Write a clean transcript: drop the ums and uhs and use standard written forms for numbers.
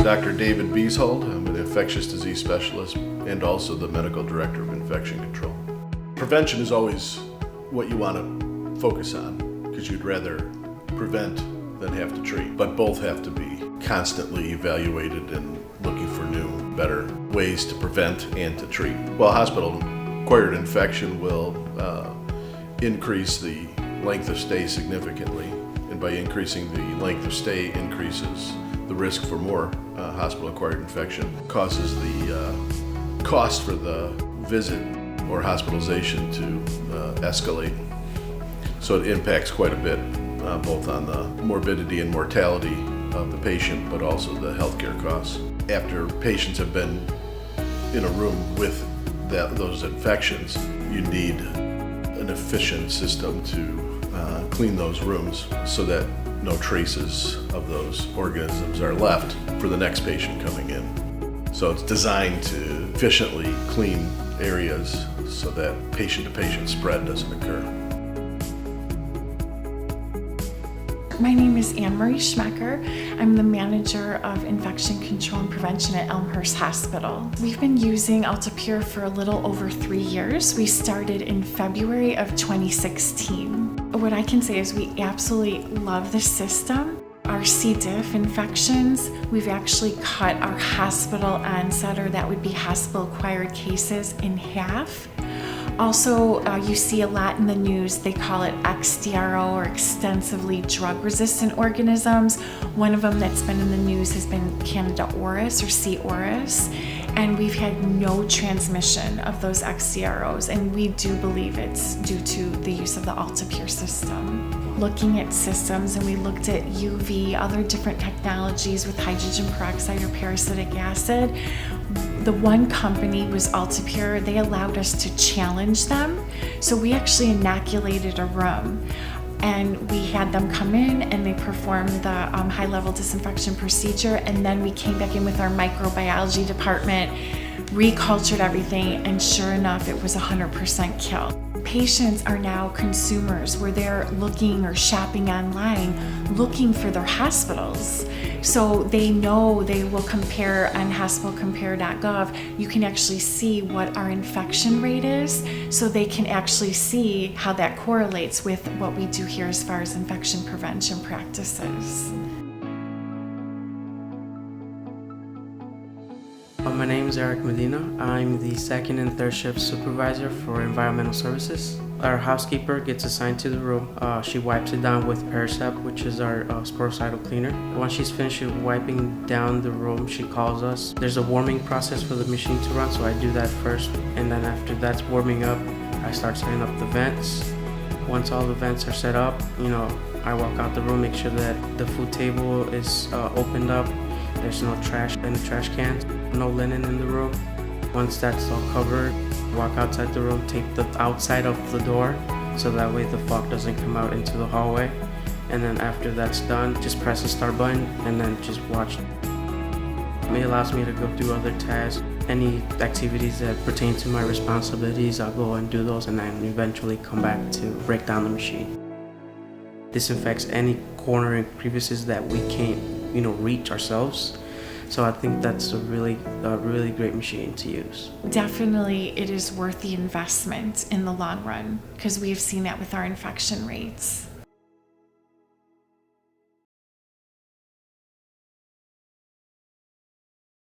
Dr. David Bieshold. I'm an infectious disease specialist and also the medical director of infection control. Prevention is always what you want to focus on because you'd rather prevent than have to treat, but both have to be constantly evaluated and looking for new, better ways to prevent and to treat. Well, hospital-acquired infection will increase the length of stay significantly, and by increasing the length of stay increases the risk for more hospital-acquired infection, causes the cost for the visit or hospitalization to escalate. So it impacts quite a bit, both on the morbidity and mortality of the patient, but also the healthcare costs. After patients have been in a room with those infections, you need an efficient system to clean those rooms so that no traces of those organisms are left for the next patient coming in. So it's designed to efficiently clean areas so that patient-to-patient spread doesn't occur. My name is Anne-Marie Schmecker. I'm the manager of infection control and prevention at Elmhurst Hospital. We've been using Altapure for a little over 3 years. We started in February of 2016. What I can say is we absolutely love the system. Our C. diff infections, we've actually cut our hospital onset, or that would be hospital-acquired cases, in half. Also, you see a lot in the news, they call it XDRO, or extensively drug-resistant organisms. One of them that's been in the news has been Candida auris, or C. auris, and we've had no transmission of those XDROs, and we do believe it's due to the use of the Altapure system. Looking at systems, and we looked at UV, other different technologies with hydrogen peroxide or parasitic acid. The one company was Altapure. They allowed us to challenge them. So we actually inoculated a room, and we had them come in and they performed the high-level disinfection procedure, and then we came back in with our microbiology department, recultured everything, and sure enough, it was 100% kill. Patients are now consumers where they're looking or shopping online, looking for their hospitals. So they know they will compare on hospitalcompare.gov. You can actually see what our infection rate is, so they can actually see how that correlates with what we do here as far as infection prevention practices. My name is Eric Medina. I'm the second and third shift supervisor for environmental services. Our housekeeper gets assigned to the room. She wipes it down with Aerosol, which is our sporicidal cleaner. Once she's finished wiping down the room, she calls us. There's a warming process for the machine to run, so I do that first. And then after that's warming up, I start setting up the vents. Once all the vents are set up, I walk out the room, make sure that the food table is opened up. There's no trash in the trash cans, no linen in the room. Once that's all covered, walk outside the room, tape the outside of the door so that way the fog doesn't come out into the hallway. And then after that's done, just press the start button and then just watch. It allows me to go do other tasks. Any activities that pertain to my responsibilities, I'll go and do those, and then eventually come back to break down the machine. Disinfects any corner and crevices that we can't reach ourselves. So I think that's a really great machine to use. Definitely it is worth the investment in the long run, because we've seen that with our infection rates.